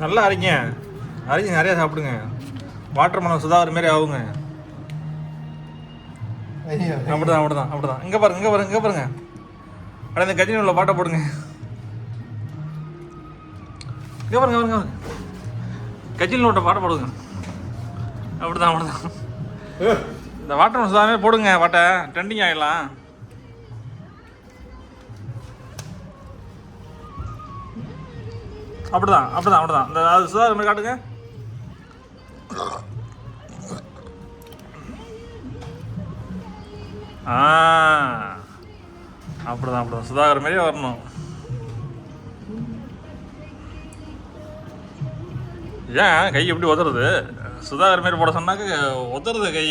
நல்லா அரைங்க, அரைச்சி நிறையா சாப்பிடுங்க. வாட்டர் மெலன் சுதாகர் மாரி ஆகுங்க. அப்படிதான் அப்படிதான் அப்படிதான். இங்கே பாருங்க, இங்கே பாருங்க, இங்கே பாருங்க. அட இந்த கஜினி உள்ள பாட்டை போடுங்க. இங்கே பாருங்க, பாருங்க, கஜினியில் விட்ட பாட்டை போடுங்க. அப்படிதான் அப்படிதான். இந்த வாட்டர் மெலன் சுதாகர் மாரி போடுங்க பாட்டை, ட்ரெண்டிங் ஆகிடலாம். அப்படிதான் அப்படிதான் அப்படிதான். இந்த அது சுதாகர் மாதிரி காட்டுங்க. அப்படிதான் அப்படிதான், சுதாகர் மாதிரியே வரணும். ஏன் கை எப்படி உதறது? சுதாகர் மாரி போட சொன்னாக்க உதறது கை.